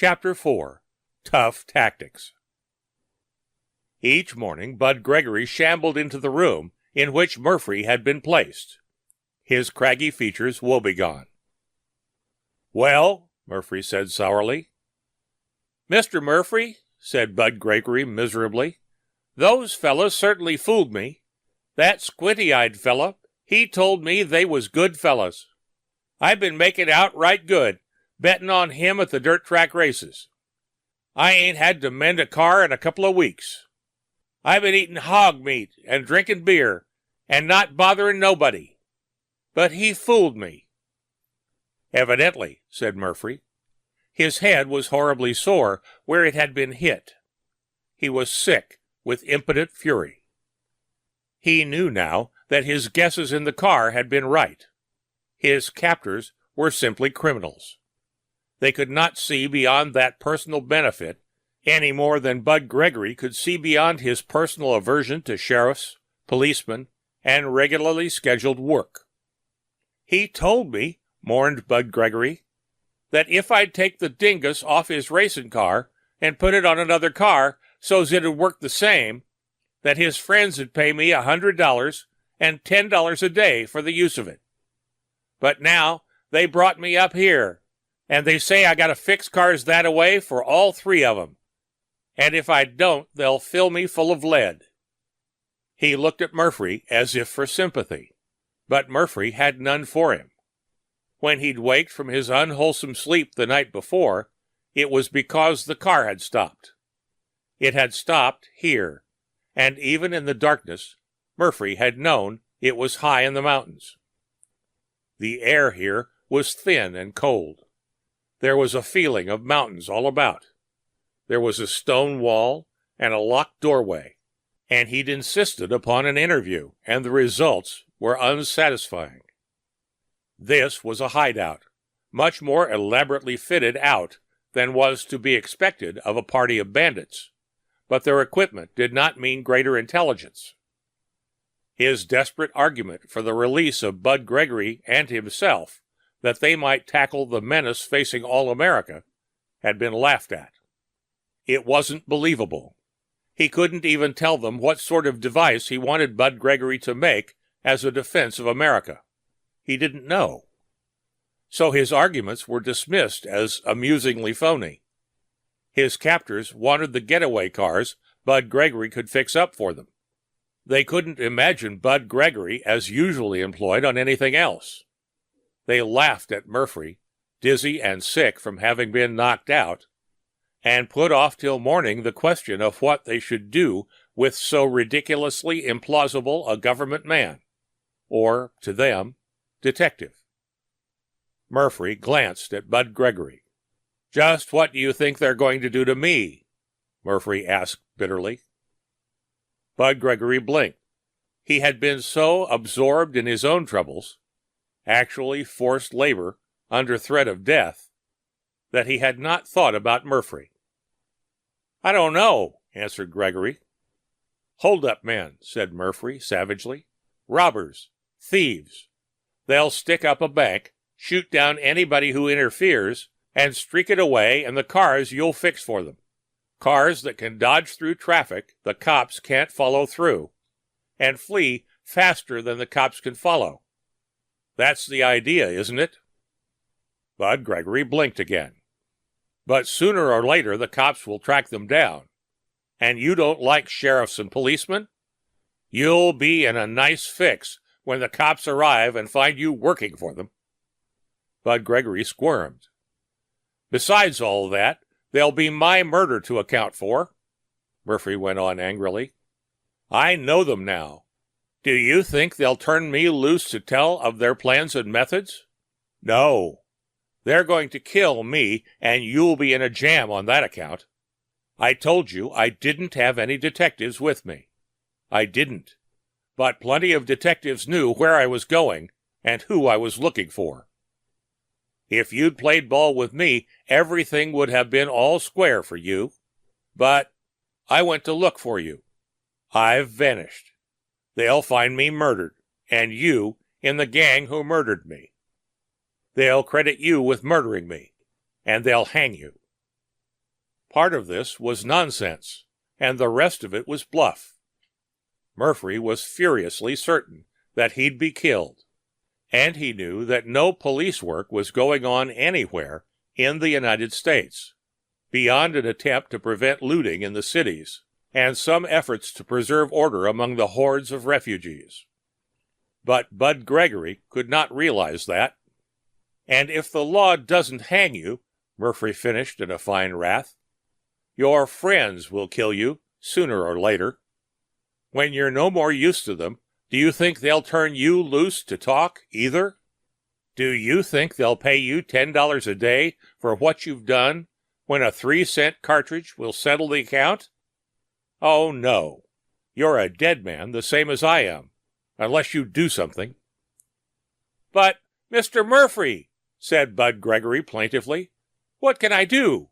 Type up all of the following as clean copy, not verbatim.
Chapter 4. Tough Tactics. Each morning, Bud Gregory shambled into the room in which Murphy had been placed, his craggy features woebegone. "Well," Murphy said sourly. "Mr. Murphy," said Bud Gregory miserably, "those fellows certainly fooled me. That squinty-eyed fella, he told me they was good fellows. I've been making out right good, betting on him at the dirt track races. I ain't had to mend a car in a couple of weeks. I've been eating hog meat and drinking beer and not bothering nobody. But he fooled me." "Evidently," said Murphy. His head was horribly sore where it had been hit. He was sick with impotent fury. He knew now that his guesses in the car had been right. His captors were simply criminals. They could not see beyond that personal benefit any more than Bud Gregory could see beyond his personal aversion to sheriffs, policemen, and regularly scheduled work. "He told me," mourned Bud Gregory, "that if I'd take the dingus off his racing car and put it on another car so's it'd work the same, that his friends would pay me $100 and $10 a day for the use of it. But now they brought me up here, and they say I gotta fix cars that-a-way for all three of them. And if I don't, they'll fill me full of lead." He looked at Murphy as if for sympathy, but Murphy had none for him. When he'd waked from his unwholesome sleep the night before, it was because the car had stopped. It had stopped here, and even in the darkness, Murphy had known it was high in the mountains. The air here was thin and cold. There was a feeling of mountains all about. There was a stone wall and a locked doorway, and he'd insisted upon an interview, and the results were unsatisfying. This was a hideout, much more elaborately fitted out than was to be expected of a party of bandits, but their equipment did not mean greater intelligence. His desperate argument for the release of Bud Gregory and himself, that they might tackle the menace facing all America, had been laughed at. It wasn't believable. He couldn't even tell them what sort of device he wanted Bud Gregory to make as a defense of America. He didn't know. So his arguments were dismissed as amusingly phony. His captors wanted the getaway cars Bud Gregory could fix up for them. They couldn't imagine Bud Gregory as usually employed on anything else. They laughed at Murphy, dizzy and sick from having been knocked out, and put off till morning the question of what they should do with so ridiculously implausible a government man, or, to them, detective. Murphy glanced at Bud Gregory. "Just what do you think they're going to do to me?" Murphy asked bitterly. Bud Gregory blinked. He had been so absorbed in his own troubles, actually forced labor under threat of death, that he had not thought about Murphy. "I don't know," answered Gregory. "Hold-up men," said Murphy savagely. "Robbers. Thieves. They'll stick up a bank, shoot down anybody who interferes, and streak it away in the cars you'll fix for them. Cars that can dodge through traffic the cops can't follow through, and flee faster than the cops can follow. That's the idea, isn't it?" Bud Gregory blinked again. "But sooner or later the cops will track them down. And you don't like sheriffs and policemen? You'll be in a nice fix when the cops arrive and find you working for them." Bud Gregory squirmed. "Besides all that, there'll be my murder to account for," Murphy went on angrily. "I know them now. Do you think they'll turn me loose to tell of their plans and methods? No. They're going to kill me, and you'll be in a jam on that account. I told you I didn't have any detectives with me. I didn't. But plenty of detectives knew where I was going and who I was looking for. If you'd played ball with me, everything would have been all square for you. But I went to look for you. I've vanished. They'll find me murdered, and you in the gang who murdered me. They'll credit you with murdering me, and they'll hang you. Part of this was nonsense, and the rest of it was bluff. Murphy was furiously certain that he'd be killed, and he knew that no police work was going on anywhere in the United States, beyond an attempt to prevent looting in the cities and some efforts to preserve order among the hordes of refugees. But Bud Gregory could not realize that. And if the law doesn't hang you, Murphy finished in a fine wrath, your friends will kill you sooner or later. When you're no more use to them, do you think they'll turn you loose to talk either? Do you think they'll pay you $10 a day for what you've done when a 3-cent cartridge will settle the account? Oh, no. You're a dead man the same as I am, unless you do something. But, Mr. Murphy, said Bud Gregory plaintively, what can I do?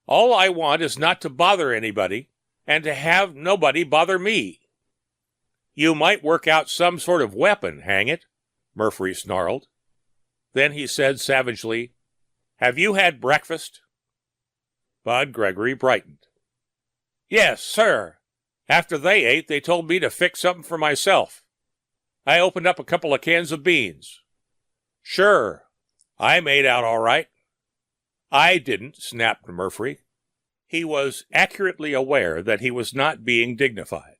All I want is not to bother anybody, and to have nobody bother me. You might work out some sort of weapon, hang it, Murphy snarled. Then he said savagely, have you had breakfast? Bud Gregory brightened. Yes, sir. After they ate, they told me to fix something for myself. I opened up a couple of cans of beans. Sure, I made out all right. I didn't, snapped Murphy. He was accurately aware that he was not being dignified,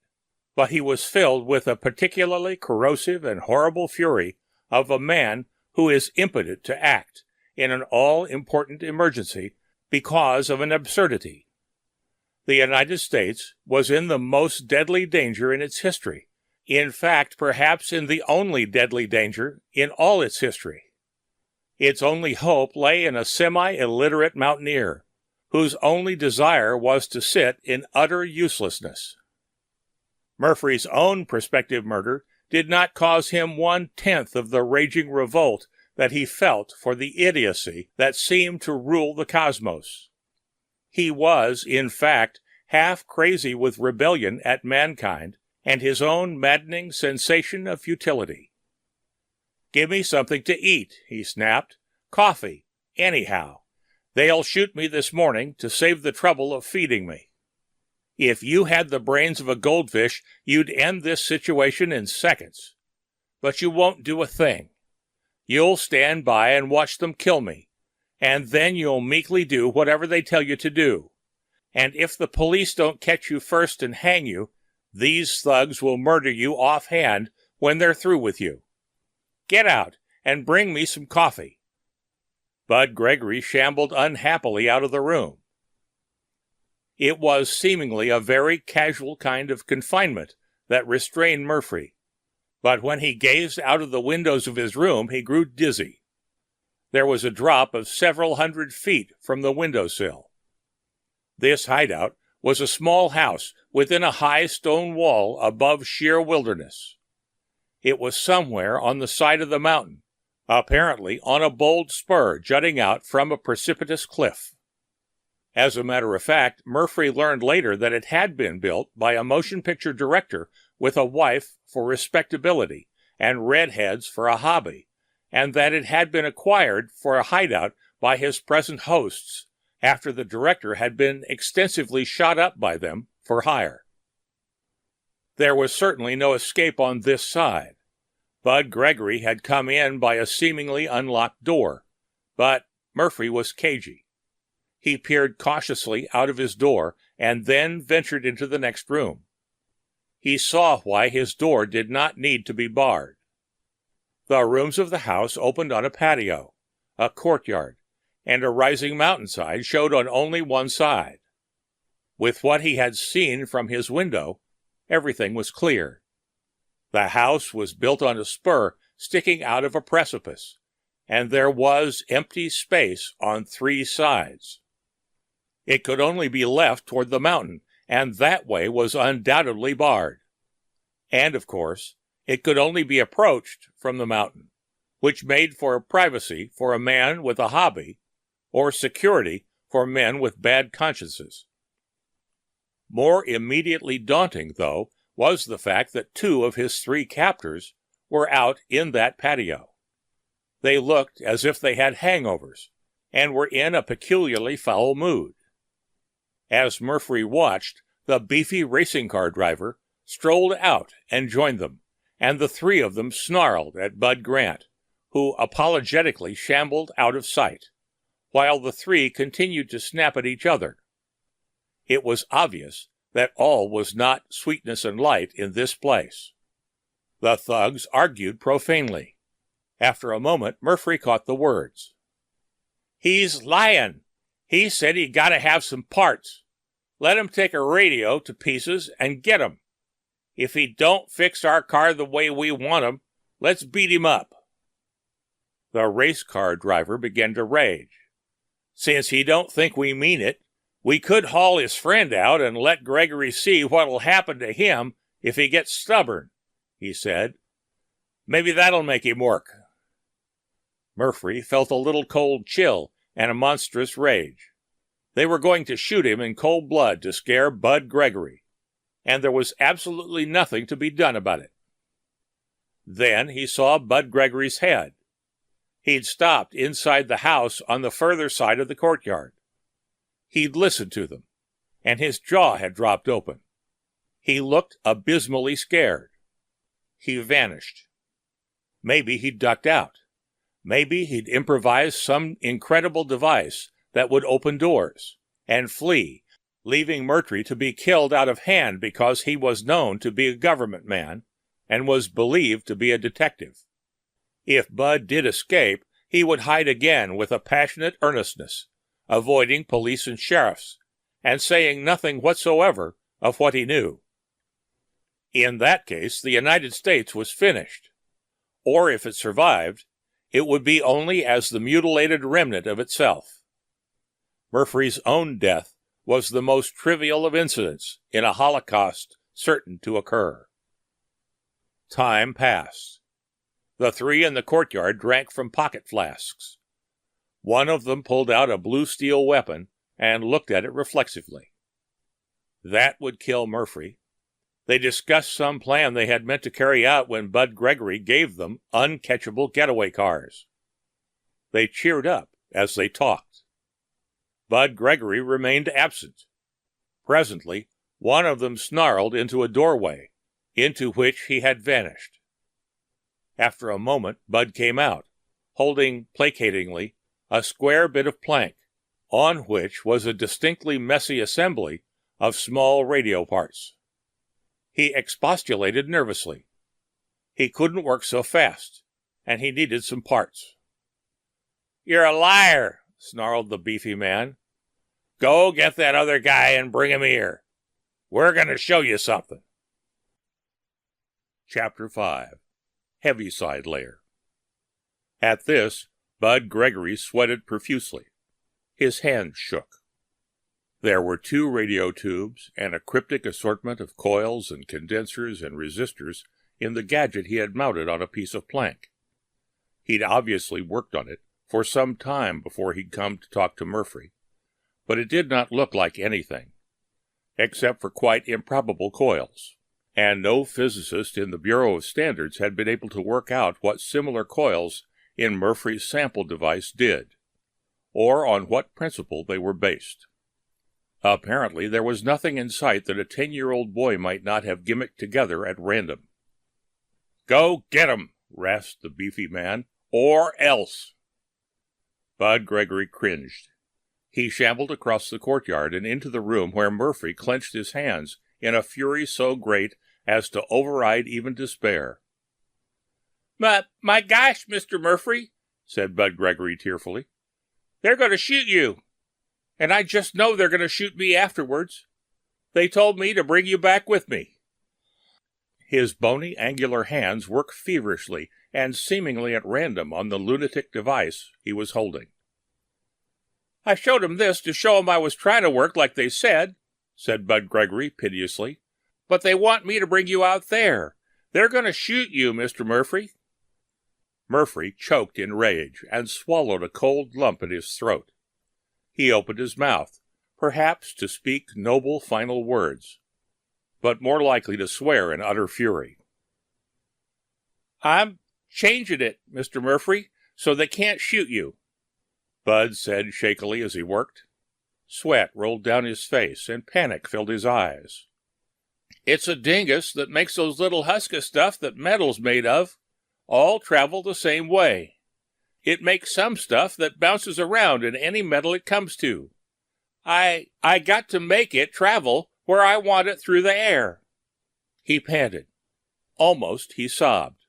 but he was filled with a particularly corrosive and horrible fury of a man who is impotent to act in an all-important emergency because of an absurdity. The United States was in the most deadly danger in its history. In fact, perhaps in the only deadly danger in all its history. Its only hope lay in a semi-illiterate mountaineer, whose only desire was to sit in utter uselessness. Murphy's own prospective murder did not cause him 1/10 of the raging revolt that he felt for the idiocy that seemed to rule the cosmos. He was, in fact, half crazy with rebellion at mankind and his own maddening sensation of futility. Give me something to eat, he snapped. Coffee, anyhow. They'll shoot me this morning to save the trouble of feeding me. If you had the brains of a goldfish, you'd end this situation in seconds. But you won't do a thing. You'll stand by and watch them kill me, and then you'll meekly do whatever they tell you to do. And if the police don't catch you first and hang you, these thugs will murder you offhand when they're through with you. Get out and bring me some coffee. Bud Gregory shambled unhappily out of the room. It was seemingly a very casual kind of confinement that restrained Murphy, but when he gazed out of the windows of his room, he grew dizzy. There was a drop of several hundred feet from the windowsill. This hideout was a small house within a high stone wall above sheer wilderness. It was somewhere on the side of the mountain, apparently on a bold spur jutting out from a precipitous cliff. As a matter of fact, Murphy learned later that it had been built by a motion picture director with a wife for respectability and redheads for a hobby, and that it had been acquired for a hideout by his present hosts after the director had been extensively shot up by them for hire. There was certainly no escape on this side. Bud Gregory had come in by a seemingly unlocked door, but Murphy was cagey. He peered cautiously out of his door and then ventured into the next room. He saw why his door did not need to be barred. The rooms of the house opened on a patio, a courtyard, and a rising mountainside showed on only one side. With what he had seen from his window, everything was clear. The house was built on a spur sticking out of a precipice, and there was empty space on 3 sides. It could only be left toward the mountain, and that way was undoubtedly barred. And, of course, it could only be approached from the mountain, which made for privacy for a man with a hobby, or security for men with bad consciences. More immediately daunting, though, was the fact that 2 of his 3 captors were out in that patio. They looked as if they had hangovers, and were in a peculiarly foul mood. As Murphy watched, the beefy racing car driver strolled out and joined them, and the three of them snarled at Bud Grant, who apologetically shambled out of sight, while the three continued to snap at each other. It was obvious that all was not sweetness and light in this place. The thugs argued profanely. After a moment, Murphy caught the words. "He's lying. He said he gotta have some parts. Let him take a radio to pieces and get 'em. If he don't fix our car the way we want him, let's beat him up." The race car driver began to rage. "Since he don't think we mean it, we could haul his friend out and let Gregory see what'll happen to him if he gets stubborn," he said. "Maybe that'll make him work." Murphy felt a little cold chill and a monstrous rage. They were going to shoot him in cold blood to scare Bud Gregory, and there was absolutely nothing to be done about it. Then he saw Bud Gregory's head. He'd stopped inside the house on the further side of the courtyard. He'd listened to them, and his jaw had dropped open. He looked abysmally scared. He vanished. Maybe he'd ducked out. Maybe he'd improvised some incredible device that would open doors, and flee, leaving Murtry to be killed out of hand because he was known to be a government man, and was believed to be a detective. If Bud did escape, he would hide again with a passionate earnestness, avoiding police and sheriffs, and saying nothing whatsoever of what he knew. In that case, the United States was finished. Or if it survived, it would be only as the mutilated remnant of itself. Murphy's own death was the most trivial of incidents in a holocaust certain to occur. Time passed. The three in the courtyard drank from pocket flasks. One of them pulled out a blue steel weapon and looked at it reflexively. That would kill Murphy. They discussed some plan they had meant to carry out when Bud Gregory gave them uncatchable getaway cars. They cheered up as they talked. Bud Gregory remained absent. Presently, one of them snarled into a doorway, into which he had vanished. After a moment, Bud came out, holding placatingly a square bit of plank, on which was a distinctly messy assembly of small radio parts. He expostulated nervously. He couldn't work so fast, and he needed some parts. "You're a liar," snarled the beefy man. "Go get that other guy and bring him here. We're going to show you something." Chapter 5. Heaviside Layer. At this, Bud Gregory sweated profusely. His hands shook. There were 2 radio tubes and a cryptic assortment of coils and condensers and resistors in the gadget he had mounted on a piece of plank. He'd obviously worked on it for some time before he'd come to talk to Murphy, but it did not look like anything, except for quite improbable coils, and no physicist in the Bureau of Standards had been able to work out what similar coils in Murphy's sample device did, or on what principle they were based. Apparently, there was nothing in sight that a 10-year-old boy might not have gimmicked together at random. "Go get 'em," rasped the beefy man, "or else." Bud Gregory cringed. He shambled across the courtyard and into the room where Murphy clenched his hands in a fury so great as to override even despair. My gosh, Mr. Murphy," said Bud Gregory tearfully. "They're going to shoot you. And I just know they're going to shoot me afterwards. They told me to bring you back with me." His bony, angular hands worked feverishly and seemingly at random on the lunatic device he was holding. "I showed 'em this to show 'em I was trying to work like they said," said Bud Gregory piteously. "But they want me to bring you out there. They're going to shoot you, Mr. Murphy." Murphy choked in rage and swallowed a cold lump in his throat. He opened his mouth, perhaps to speak noble final words, but more likely to swear in utter fury. "I'm changing it, Mr. Murphy, so they can't shoot you," Bud said shakily as he worked. Sweat rolled down his face and panic filled his eyes. "It's a dingus that makes those little husk of stuff that metal's made of all travel the same way. It makes some stuff that bounces around in any metal it comes to. I got to make it travel where I want it through the air." He panted. Almost he sobbed.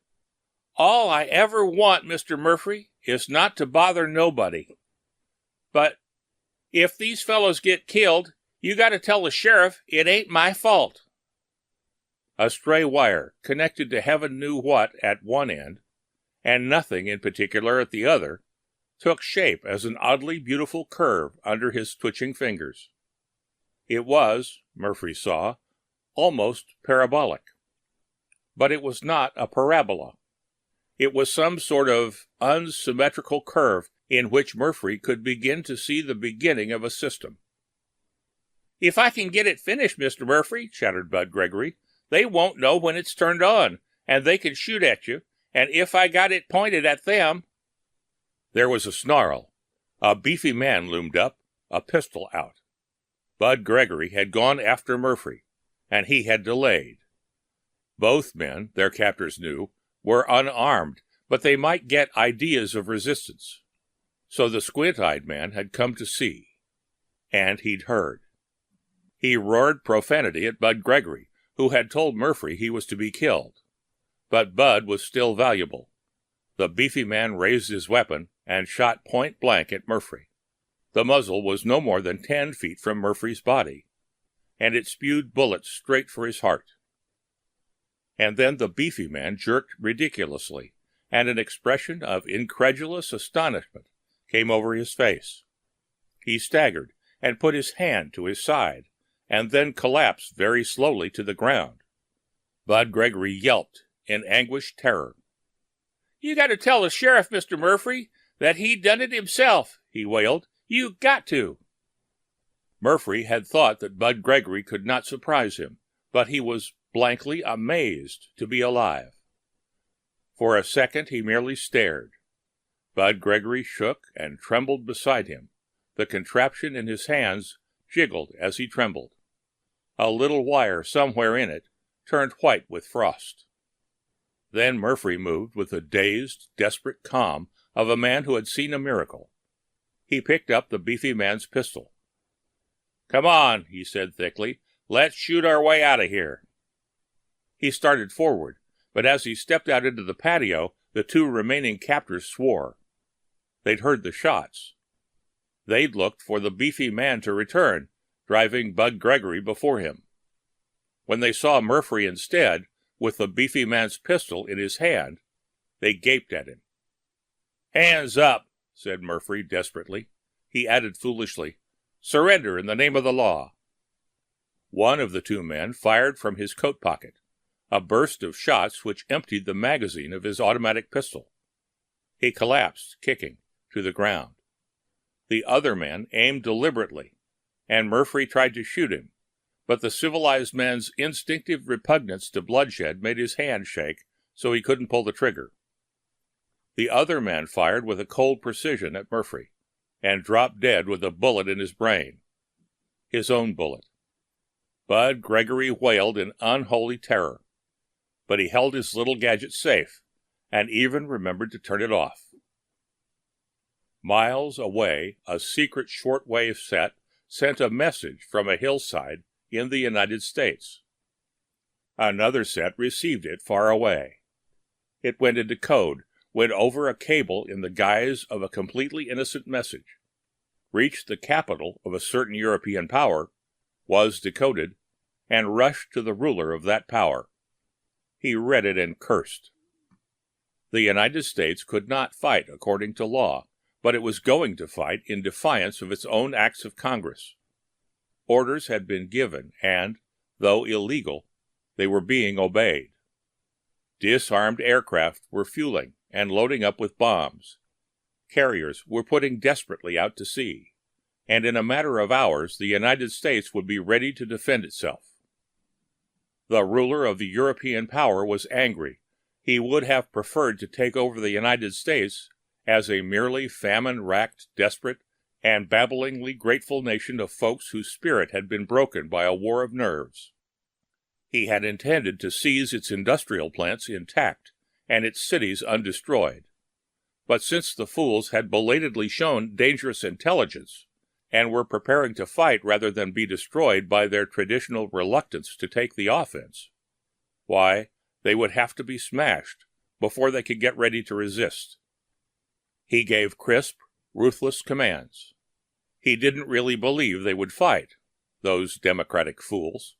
"All I ever want, Mr. Murphy, is not to bother nobody. But if these fellows get killed, you got to tell the sheriff it ain't my fault." A stray wire, connected to heaven knew what at one end, and nothing in particular at the other, took shape as an oddly beautiful curve under his twitching fingers. It was, Murphy saw, almost parabolic. But it was not a parabola. It was some sort of unsymmetrical curve in which Murphy could begin to see the beginning of a system. "If I can get it finished, Mr. Murphy," chattered Bud Gregory, "they won't know when it's turned on, and they can shoot at you, and if I got it pointed at them—" There was a snarl. A beefy man loomed up, a pistol out. Bud Gregory had gone after Murphy, and he had delayed. Both men, their captors knew, were unarmed, but they might get ideas of resistance. So the squint-eyed man had come to see. And he'd heard. He roared profanity at Bud Gregory, who had told Murphy he was to be killed. But Bud was still valuable. The beefy man raised his weapon and shot point blank at Murphy. The muzzle was no more than 10 feet from Murphy's body, and it spewed bullets straight for his heart. And then the beefy man jerked ridiculously, and an expression of incredulous astonishment came over his face. He staggered and put his hand to his side, and then collapsed very slowly to the ground. Bud Gregory yelped in anguished terror. "You got to tell the sheriff, Mr. Murphy, that he done it himself," he wailed. "You got to." Murphy had thought that Bud Gregory could not surprise him, but he was blankly amazed to be alive. For a second he merely stared. Bud Gregory shook and trembled beside him. The contraption in his hands jiggled as he trembled. A little wire somewhere in it turned white with frost. Then Murphy moved with the dazed, desperate calm of a man who had seen a miracle. He picked up the beefy man's pistol. "Come on," he said thickly. "Let's shoot our way out of here." He started forward, but as he stepped out into the patio, the 2 remaining captors swore. They'd heard the shots. They'd looked for the beefy man to return, driving Bud Gregory before him. When they saw Murphy instead, with the beefy man's pistol in his hand, they gaped at him. "Hands up," said Murphy desperately. He added foolishly, "Surrender in the name of the law." One of the 2 men fired from his coat pocket, a burst of shots which emptied the magazine of his automatic pistol. He collapsed, kicking, to the ground. The other man aimed deliberately, and Murphy tried to shoot him, but the civilized man's instinctive repugnance to bloodshed made his hand shake so he couldn't pull the trigger. The other man fired with a cold precision at Murphy, and dropped dead with a bullet in his brain. His own bullet. Bud Gregory wailed in unholy terror, but he held his little gadget safe, and even remembered to turn it off. Miles away, a secret shortwave set sent a message from a hillside in the United States. Another set received it far away. It went into code, went over a cable in the guise of a completely innocent message, reached the capital of a certain European power, was decoded, and rushed to the ruler of that power. He read it and cursed. The United States could not fight according to law, but it was going to fight in defiance of its own acts of Congress. Orders had been given, and, though illegal, they were being obeyed. Disarmed aircraft were fueling and loading up with bombs. Carriers were putting desperately out to sea, and in a matter of hours the United States would be ready to defend itself. The ruler of the European power was angry. He would have preferred to take over the United States as a merely famine-racked, desperate, and babblingly grateful nation of folks whose spirit had been broken by a war of nerves. He had intended to seize its industrial plants intact and its cities undestroyed. But since the fools had belatedly shown dangerous intelligence and were preparing to fight rather than be destroyed by their traditional reluctance to take the offense, why, they would have to be smashed before they could get ready to resist. He gave crisp, ruthless commands. He didn't really believe they would fight, those democratic fools.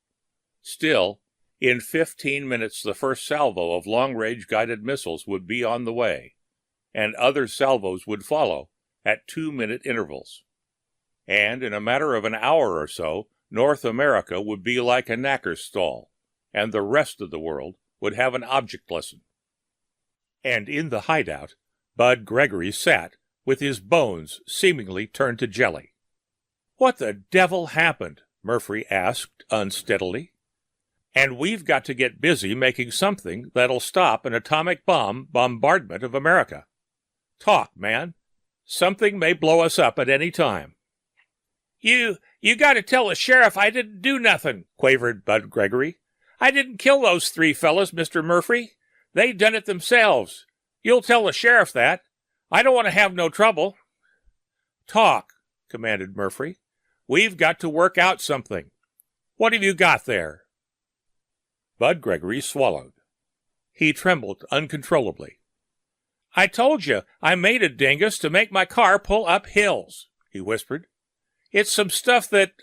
Still, in 15 minutes the first salvo of long-range guided missiles would be on the way, and other salvos would follow at 2-minute intervals. And in a matter of an hour or so, North America would be like a knacker's stall, and the rest of the world would have an object lesson. And in the hideout, Bud Gregory sat, with his bones seemingly turned to jelly. "What the devil happened?" Murphy asked unsteadily. "And we've got to get busy making something that'll stop an atomic bomb bombardment of America. Talk, man. Something may blow us up at any time." You got to tell the sheriff I didn't do nothing," quavered Bud Gregory. "I didn't kill those 3 fellas, Mr. Murphy. They done it themselves. You'll tell the sheriff that. I don't want to have no trouble." "Talk," commanded Murphy. "We've got to work out something. What have you got there?" Bud Gregory swallowed. He trembled uncontrollably. "I told you I made a dingus to make my car pull up hills," he whispered. "It's some stuff that,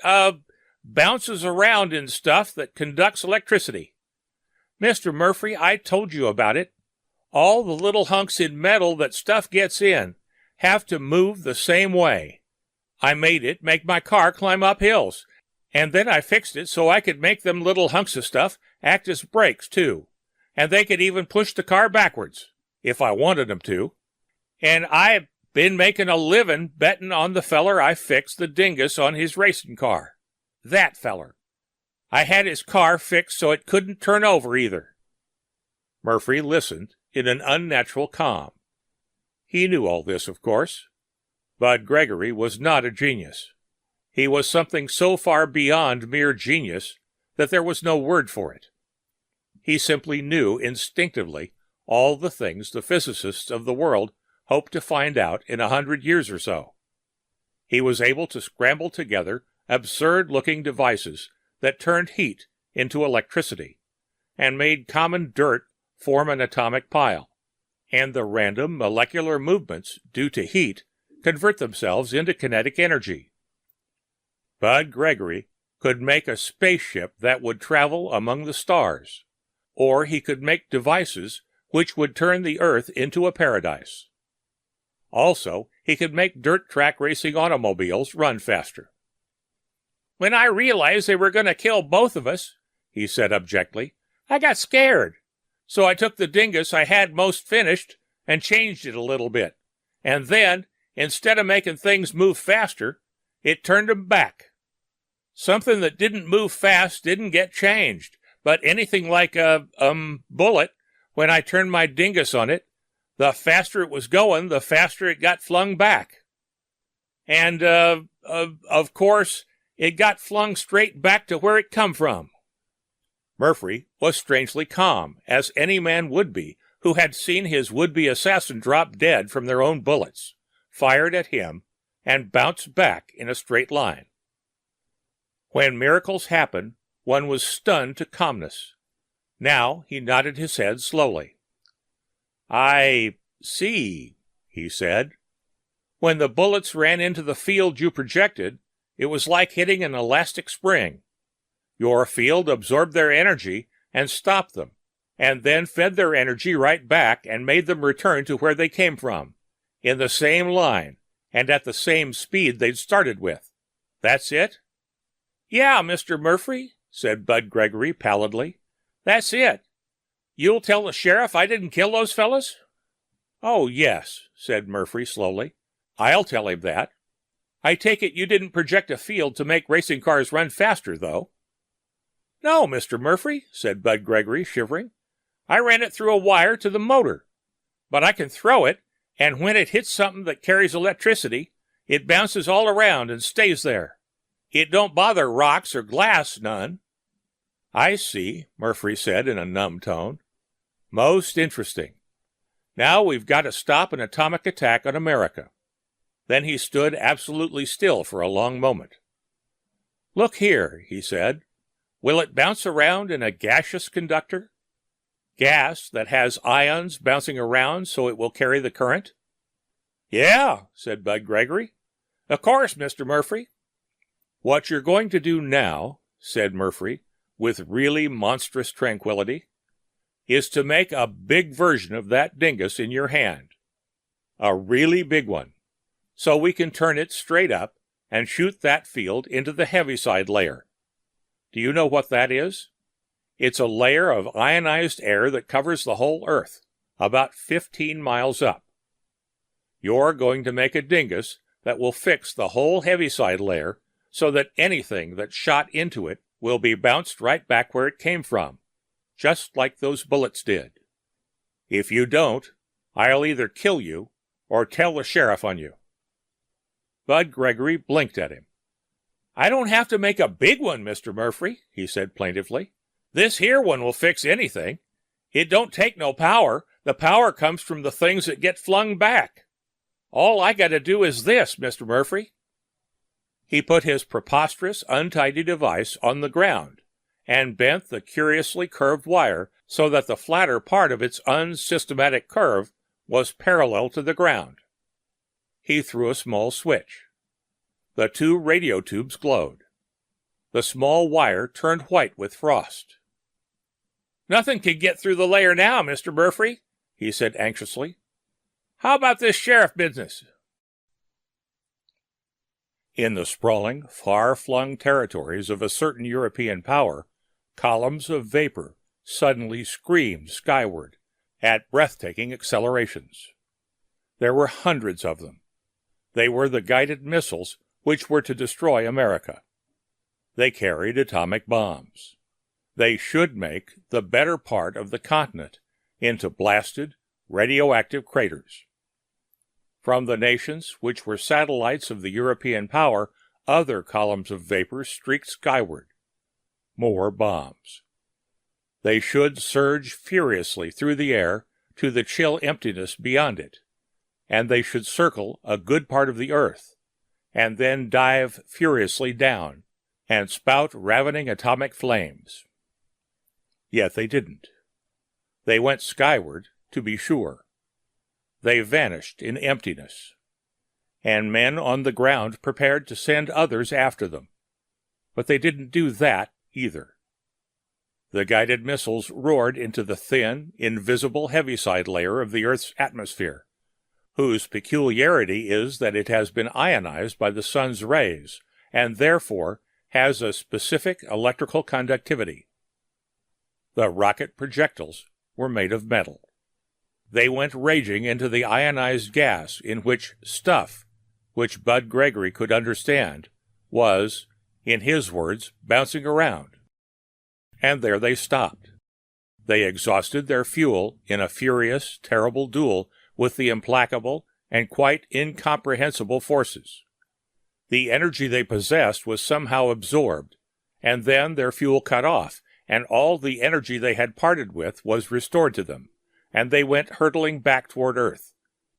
bounces around in stuff that conducts electricity. Mr. Murphy, I told you about it. All the little hunks in metal that stuff gets in have to move the same way. I made it make my car climb up hills, and then I fixed it so I could make them little hunks of stuff act as brakes, too, and they could even push the car backwards, if I wanted them to. And I've been making a living betting on the feller I fixed the dingus on his racing car. That feller. I had his car fixed so it couldn't turn over either." Murphy listened in an unnatural calm. He knew all this, of course. Bud Gregory was not a genius. He was something so far beyond mere genius that there was no word for it. He simply knew instinctively all the things the physicists of the world hoped to find out in 100 years or so. He was able to scramble together absurd-looking devices that turned heat into electricity, and made common dirt form an atomic pile, and the random molecular movements due to heat convert themselves into kinetic energy. Bud Gregory could make a spaceship that would travel among the stars, or he could make devices which would turn the Earth into a paradise. Also, he could make dirt track racing automobiles run faster. "When I realized they were going to kill both of us," he said abjectly, "I got scared. So I took the dingus I had most finished and changed it a little bit. And then, instead of making things move faster, it turned them back. Something that didn't move fast didn't get changed, but anything like a bullet, when I turned my dingus on it, the faster it was going, the faster it got flung back. And, of course, it got flung straight back to where it come from." Murphy was strangely calm, as any man would be who had seen his would-be assassin drop dead from their own bullets, fired at him, and bounce back in a straight line. When miracles happen, one was stunned to calmness. Now he nodded his head slowly. "I see," he said. "When the bullets ran into the field you projected, it was like hitting an elastic spring. Your field absorbed their energy and stopped them, and then fed their energy right back and made them return to where they came from, in the same line and at the same speed they'd started with. That's it?" "Yeah, Mr. Murphy," said Bud Gregory pallidly. "That's it. You'll tell the sheriff I didn't kill those fellas?" "Oh, yes," said Murphy slowly. "I'll tell him that. I take it you didn't project a field to make racing cars run faster, though?" "No, Mr. Murphy," said Bud Gregory, shivering. "I ran it through a wire to the motor. But I can throw it, and when it hits something that carries electricity, It bounces all around and stays there. It don't bother rocks or glass none." "I see," Murphy said in a numb tone. "Most interesting. Now we've got to stop an atomic attack on America." Then he stood absolutely still for a long moment. "Look here," he said. "Will it bounce around in a gaseous conductor? Gas that has ions bouncing around so it will carry the current?" "Yeah," said Bud Gregory. "Of course, Mr. Murphy." "What you're going to do now," said Murphy, with really monstrous tranquility, "is to make a big version of that dingus in your hand. A really big one. So we can turn it straight up and shoot that field into the heaviside layer. Do you know what that is? It's a layer of ionized air that covers the whole Earth, about 15 miles up. You're going to make a dingus that will fix the whole heaviside layer so that anything that's shot into it will be bounced right back where it came from, just like those bullets did. If you don't, I'll either kill you or tell the sheriff on you." Bud Gregory blinked at him. "I don't have to make a big one, Mr. Murphy," he said plaintively. "This here one will fix anything. It don't take no power. The power comes from the things that get flung back. All I got to do is this, Mr. Murphy." He put his preposterous, untidy device on the ground and bent the curiously curved wire so that the flatter part of its unsystematic curve was parallel to the ground. He threw a small switch. The two radio tubes glowed. The small wire turned white with frost. "Nothing can get through the layer now, Mr. Murphy," he said anxiously. "How about this sheriff business?" In the sprawling, far-flung territories of a certain European power, columns of vapor suddenly screamed skyward at breathtaking accelerations. There were hundreds of them. They were the guided missiles which were to destroy America. They carried atomic bombs. They should make the better part of the continent into blasted, radioactive craters. From the nations which were satellites of the European power, other columns of vapor streaked skyward. More bombs. They should surge furiously through the air to the chill emptiness beyond it, and they should circle a good part of the Earth, and then dive furiously down and spout ravening atomic flames. Yet they didn't. They went skyward, to be sure. They vanished in emptiness, and men on the ground prepared to send others after them. But they didn't do that either. The guided missiles roared into the thin, invisible heaviside layer of the Earth's atmosphere, whose peculiarity is that it has been ionized by the sun's rays, and therefore has a specific electrical conductivity. The rocket projectiles were made of metal. They went raging into the ionized gas in which stuff, which Bud Gregory could understand, was, in his words, bouncing around. And there they stopped. They exhausted their fuel in a furious, terrible duel with the implacable and quite incomprehensible forces. The energy they possessed was somehow absorbed, and then their fuel cut off, and all the energy they had parted with was restored to them, and they went hurtling back toward Earth,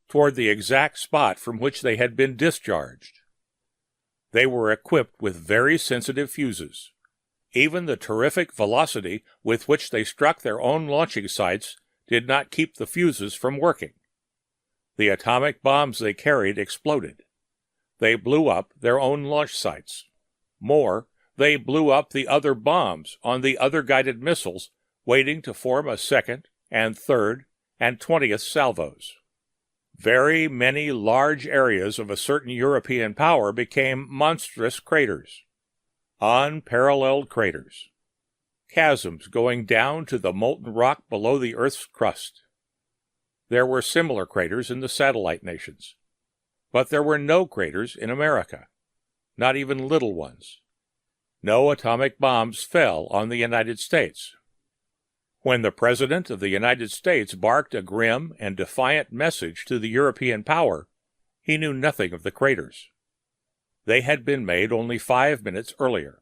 toward the exact spot from which they had been discharged. They were equipped with very sensitive fuses. Even the terrific velocity with which they struck their own launching sites did not keep the fuses from working. The atomic bombs they carried exploded. They blew up their own launch sites. More, they blew up the other bombs on the other guided missiles waiting to form a second and third and 20th salvos. Very many large areas of a certain European power became monstrous craters. Unparalleled craters. Chasms going down to the molten rock below the Earth's crust. There were similar craters in the satellite nations. But there were no craters in America. Not even little ones. No atomic bombs fell on the United States. When the President of the United States barked a grim and defiant message to the European power, he knew nothing of the craters. They had been made only 5 minutes earlier.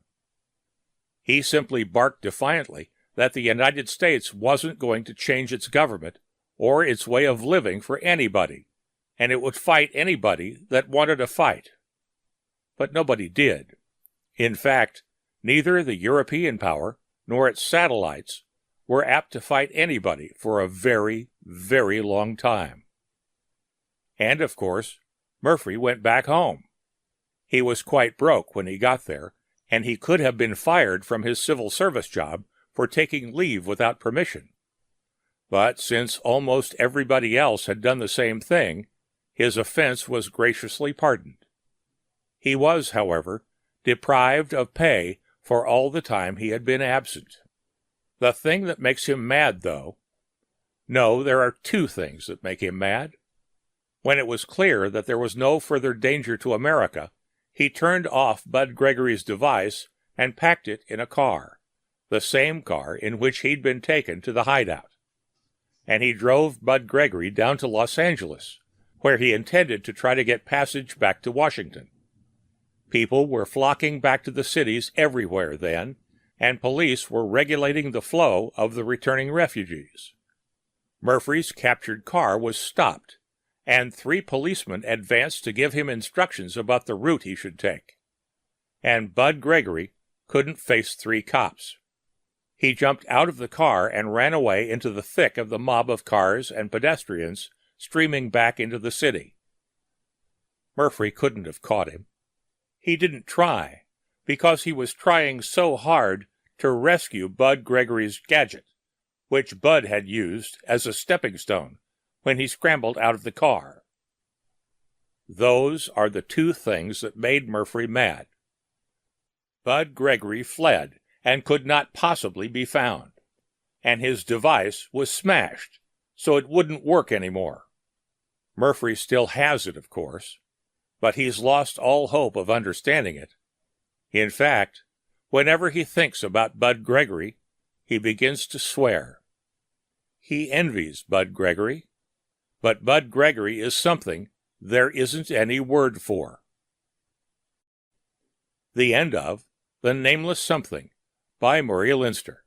He simply barked defiantly that the United States wasn't going to change its government or its way of living for anybody, and it would fight anybody that wanted a fight. But nobody did. In fact, neither the European power nor its satellites were apt to fight anybody for a very, very long time. And, of course, Murphy went back home. He was quite broke when he got there, and he could have been fired from his civil service job for taking leave without permission. But since almost everybody else had done the same thing, his offense was graciously pardoned. He was, however, deprived of pay for all the time he had been absent. The thing that makes him mad, though— no, there are two things that make him mad. When it was clear that there was no further danger to America, he turned off Bud Gregory's device and packed it in a car, the same car in which he'd been taken to the hideout. And he drove Bud Gregory down to Los Angeles, where he intended to try to get passage back to Washington. People were flocking back to the cities everywhere then, and police were regulating the flow of the returning refugees. Murphy's captured car was stopped, and 3 policemen advanced to give him instructions about the route he should take. And Bud Gregory couldn't face 3 cops. He jumped out of the car and ran away into the thick of the mob of cars and pedestrians streaming back into the city. Murphy couldn't have caught him. He didn't try, because he was trying so hard to rescue Bud Gregory's gadget, which Bud had used as a stepping stone when he scrambled out of the car. Those are the 2 things that made Murphy mad. Bud Gregory fled and could not possibly be found, and his device was smashed, so it wouldn't work anymore. Murphy still has it, of course, but he's lost all hope of understanding it. In fact, whenever he thinks about Bud Gregory, he begins to swear. He envies Bud Gregory, but Bud Gregory is something there isn't any word for. The end of The Nameless Something by Murray Leinster.